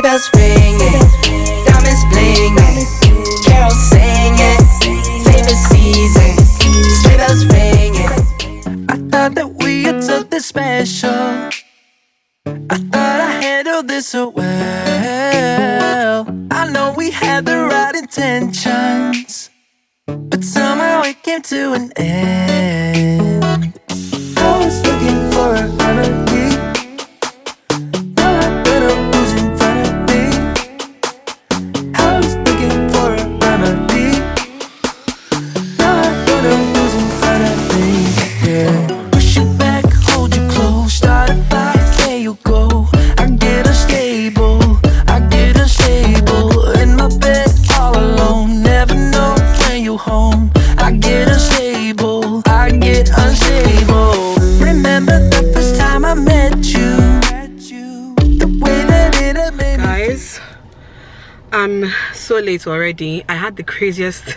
Sleigh bells ringing, diamonds blinging, carols singing, favorite season. Sleigh bells ringing. I thought that we had something special. I thought I handled this so well. I know we had the right intentions, but somehow it came to an end. I was looking for a remedy. Now I better who's in front of me. I was looking for a remedy. Now I better who's in front of me. Yeah. Push you back, hold you close, start a fight, there you go. I get unstable, in my bed all alone. Never know when you home. I get unstable, Remember the first time I met you, the way that it had made me. Guys, I'm so late already. I had the craziest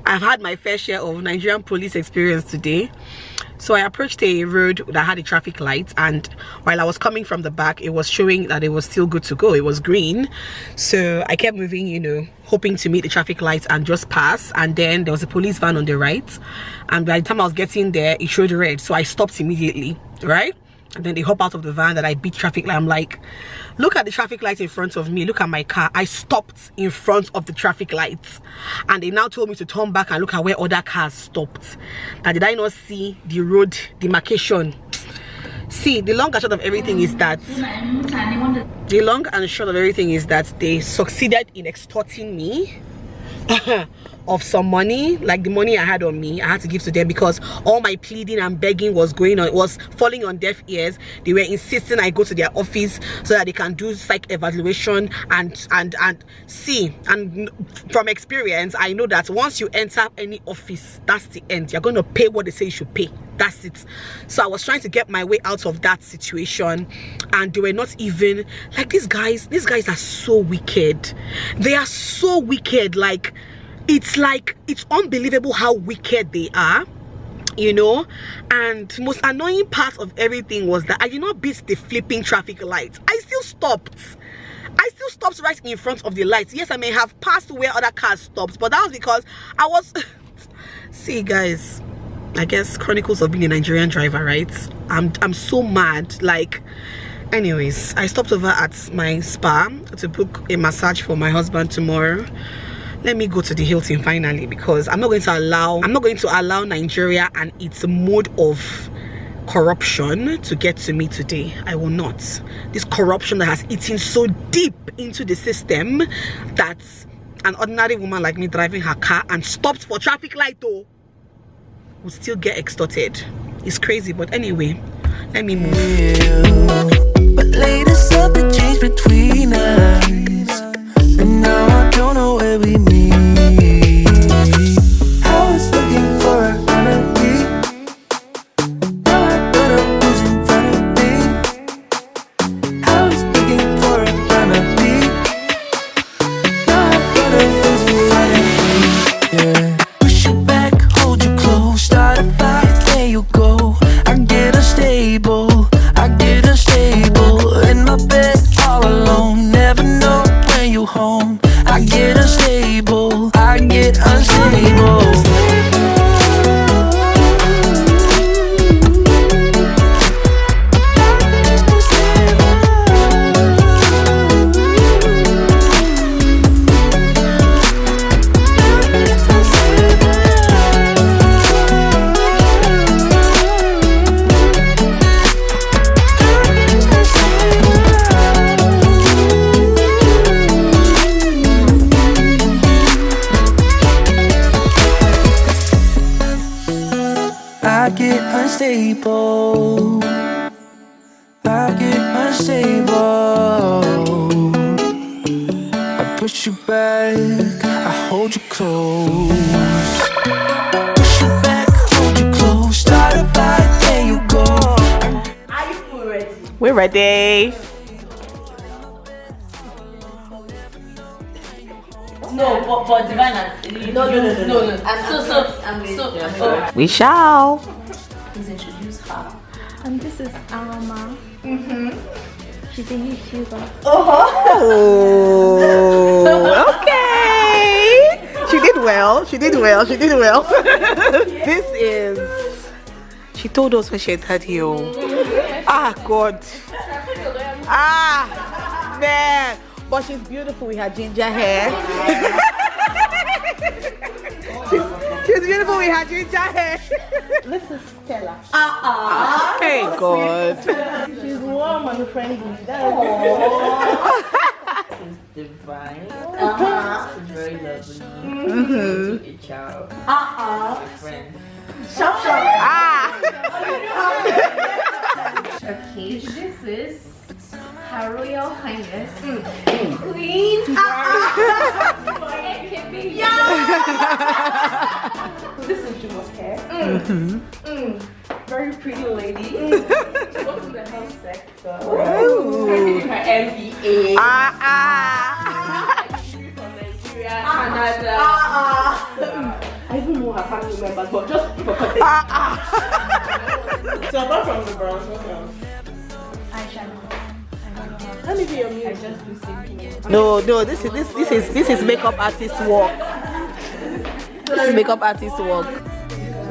I've had my fair share of Nigerian police experience today. So I approached a road that had a traffic light, and while I was coming from the back, it was showing that it was still good to go. It was green. So I kept moving, you know, hoping to meet the traffic lights and just pass. And then there was a police van on the right, and by the time I was getting there, it showed red. So I stopped immediately, right? And then they hop out of the van that I beat traffic light. I'm like, look at the traffic light in front of me, look at my car. I stopped in front of the traffic lights, and they now told me to turn back and look at where other cars stopped. Now, did I not see the road demarcation? See, the long and short of everything is that they succeeded in extorting me of some money, like the money I had on me. I had to give to them because all my pleading and begging was going on, it was falling on deaf ears. They were insisting I go to their office so that they can do psych evaluation and see. And from experience, I know that once you enter any office, that's the end. You're going to pay what they say you should pay. That's it. So I was trying to get my way out of that situation, and they were not even like, these guys are so wicked. They are so wicked. Like it's unbelievable how wicked they are, you know. And most annoying part of everything was that I did not beat the flipping traffic lights. I still stopped right in front of the lights. Yes, I may have passed where other cars stopped, but that was because I was see, guys, I guess chronicles of being a Nigerian driver, right? I'm so mad. Like, anyways, I stopped over at my spa to book a massage for my husband tomorrow. Let me go to the Hilton finally, because I'm not going to allow Nigeria and its mode of corruption to get to me today. I will not. This corruption that has eaten so deep into the system that an ordinary woman like me driving her car and stopped for traffic light though will still get extorted. It's crazy, but anyway, let me move. But later something changed between us, and now I don't know where we meet. I was looking for a remedy. Now I don't know who's in front of me. I was looking for a remedy. Now I don't know who's in front of me. Yeah. Push you back, hold you close, start a fight, there you go. I get unstable, in my bed all alone. Never know when you home. I get unstable, I push you back, I hold you close. Push you back, hold you close. Start a fight, there you go. Are you ready? We're ready. No, but Divina, no. We shall. Please introduce her. And this is Alma. Mm-hmm. She's She's a YouTuber. Oh, okay. She did well. She did well. She did well. This is. She told us when she entered here. Ah, God. Ah, man. But she's beautiful with her ginger hair. She's beautiful with her ginger hair. This is Stella. Hey, God. She's warm and friendly. She's divine. She's very lovely. To a child. A friend. Okay, this is Her Royal Highness Queen. This is Jumo's hair. Very pretty lady. She works in the health sector. Her MBA. From Nigeria, Canada. I even know her family members, but just for context. So apart from the brows, what else? Let me be your music. I just do singing. No, this is makeup artist work. This is makeup artist work.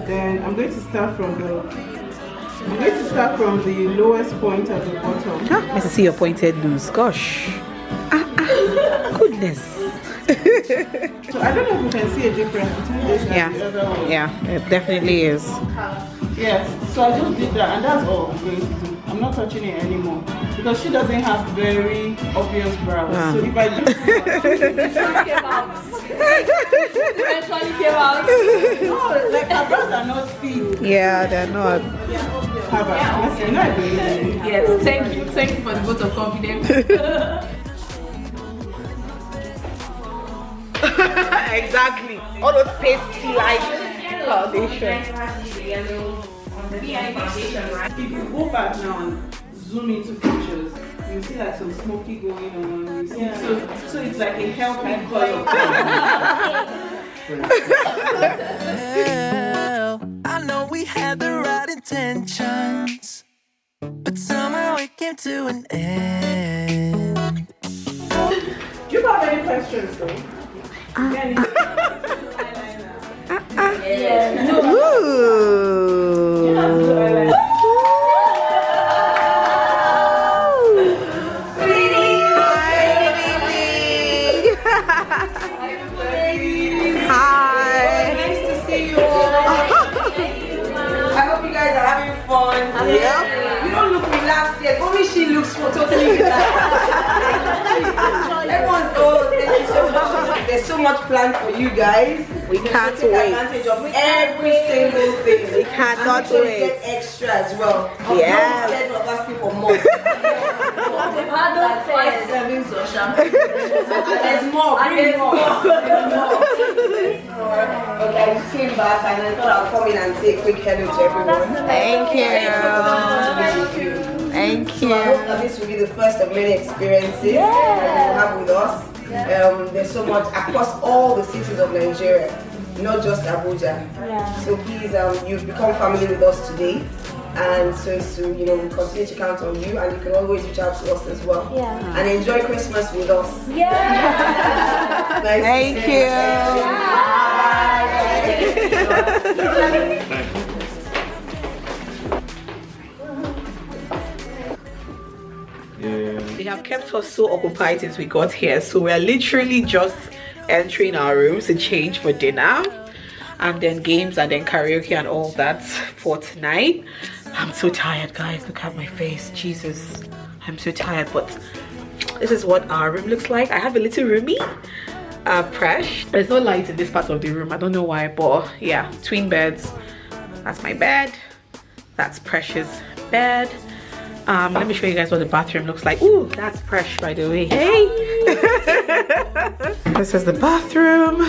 Then I'm going to start from the lowest point at the bottom. Let's see your pointed nose. Gosh. Goodness. So I don't know if you can see a difference between this and the other one. Yeah, it definitely is. Yes, so I just did that and that's all I'm going to do. I'm not touching it anymore because she doesn't have very obvious brows. So if I do Eventually came out. no, like her brows are not big. Yeah, they're not. Have a, you know I believe in you. Yes, thank you for the vote of confidence. Exactly. All those pasty like foundation. If you go back now and zoom into pictures, you see like some smoky going on. You see, so it's like a healthy color. Well, I know we had the right intentions, but somehow it came to an end. Do you have any questions though? You don't look relaxed yet. Only she looks totally relaxed. Everyone's thank you so much. There's so much planned for you guys. We can't take wait. advantage of every single thing. We cannot and wait. Get extra as well. Yes. Instead of asking for more. There's more. Bring more. Okay, I just came back and I thought I'll come in and say a quick hello to everyone. Thank you. Thank So I hope that this will be the first of many experiences that you will have with us. There's so much across all the cities of Nigeria, not just Abuja. So please, you've become family with us today, and so we continue to count on you, and you can always reach out to us as well. And enjoy Christmas with us. Nice Thank you. They have kept us so occupied since we got here, so we're literally just entering our rooms to change for dinner, and then games, and then karaoke and all that for tonight. I'm so tired, guys. Look at my face. Jesus, I'm so tired. But this is what our room looks like. I have a little roomie, Presh. There's no light in this part of the room. I don't know why, but yeah, twin beds. That's my bed. That's Precious' bed. Let me show you guys what the bathroom looks like. Ooh, that's Presh, by the way. Hey. This is the bathroom.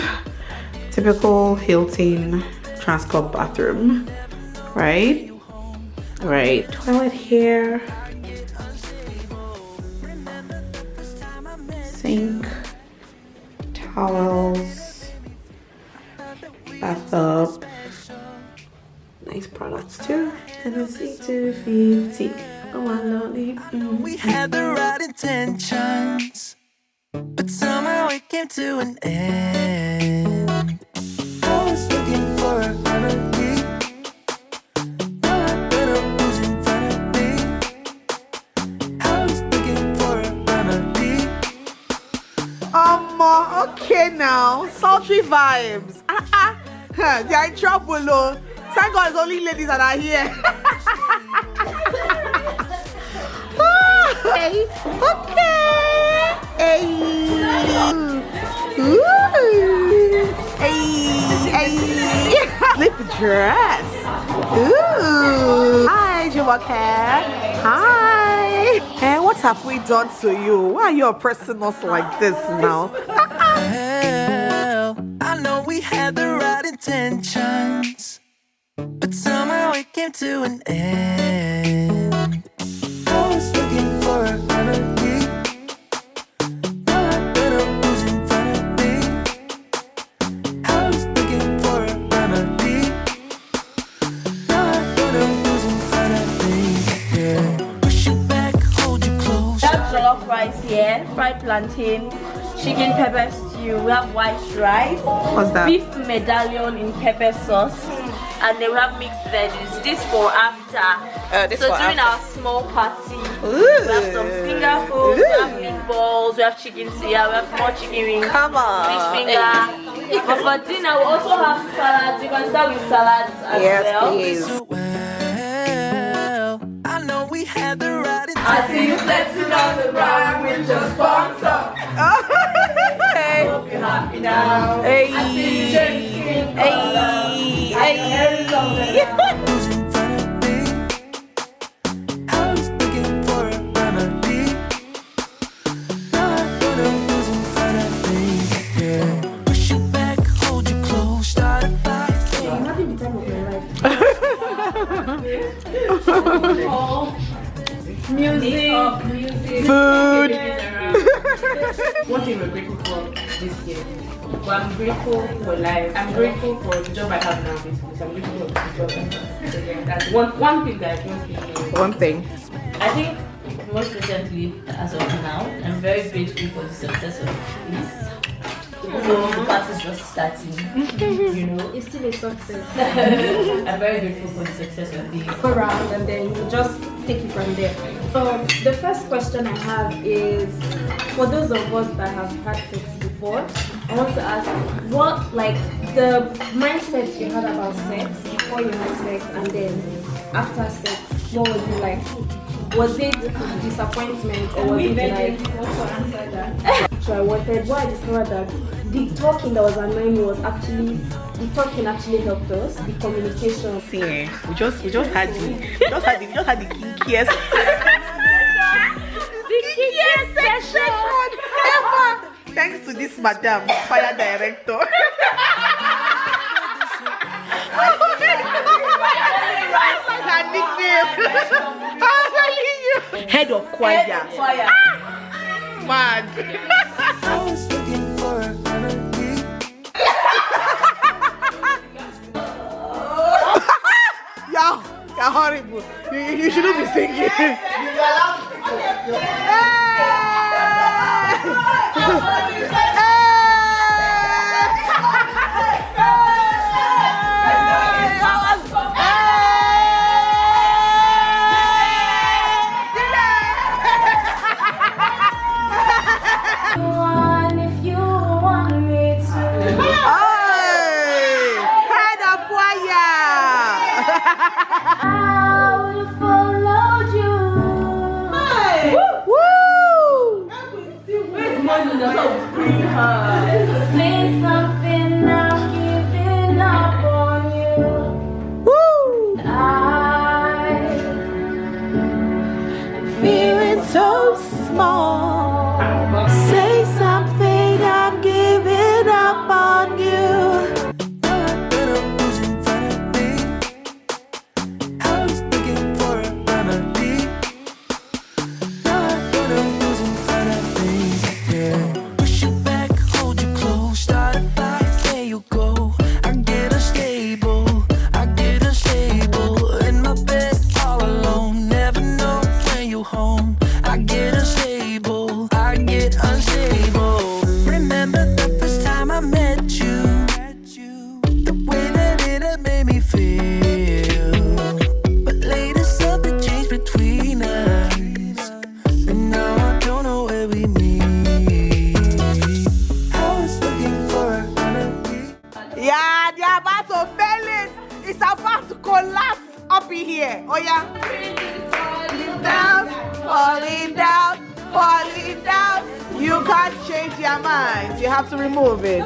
Typical Hilton Transcorp bathroom, right? Right. Toilet here. Sink. Towels. Bathtub. Nice products too. And then C250. We had the right intentions, but somehow it came to an end. I was looking for a remedy. Now I better who's in front of me. I was looking for a remedy. Okay now. Sultry vibes. They are in trouble, oh. Thank God it's only ladies that are here. Okay. Hey. Ooh. Hey. Slip dress. Ooh. Hi, Jumoke. Hi. Hey, what have we done to you? Why are you oppressing us like this now? Well, I know we had the right intentions, but somehow it came to an end. I was looking for a remedy. Now I better who's in front of me. I was looking for a remedy. Now I better who's in front of me. Yeah. Push you back, hold you close. We have jollof rice here, fried plantain, chicken pepper stew. We have white rice, What's that? beef medallion in pepper sauce, and then we have mixed veggies. This for after. This So for during after. our small party, Ooh. we have some finger foods, we have meatballs, we have chicken suya, we have more chicken wings, Come on. fish finger. But for dinner, we also have salads. You can start with salads as Yes, well. please. Well, I know we had the right I see you flexing on the ground with your sponsor. Hey. Hope you're happy now. Hey. I see you shaking. Hey. who's in front of me. I was looking for a remedy. Now I better who's in front of me. Yeah. Push you back, hold you close, start a fight. I'm having the time of my life. Music. Food. One thing we're grateful for this year. Well, I'm grateful for life. I'm grateful for the job I have now, basically. So I'm grateful for the job I have. So yeah, that's one thing that I don't think. One thing. I think most recently, as of now, I'm very grateful for the success of this. Even though the party is just starting, you know, It's still a success. I'm very grateful for the success of this. Around and then you just take it from there. So the first question I have is for those of us that have had sex before, I want to ask what like the mindset you had about sex before you had sex and then after sex, what was it like? Was it disappointment or was it like so what I discovered that the talking that was annoying me was actually the talking actually helped us, the communication. See, we just had the kinkiest session ever. Thanks to this madam, fire director. Her nickname. I'm telling you. Head of choir. Mad. I was looking for a remedy. You're horrible. You shouldn't be singing. If you want me to. Head of choir. I would have followed you. Woo! Say something, I'm giving up on you. Woo! I'm Feeling so small. Say something, I'm giving up on you. Now I better who's in front of me. I was looking for a remedy. Now I better who's in front of me. Yeah. Push you back, hold you close, start a fight. is about to collapse up in here. Oh yeah. Falling down, falling down. You can't change your mind. You have to remove it.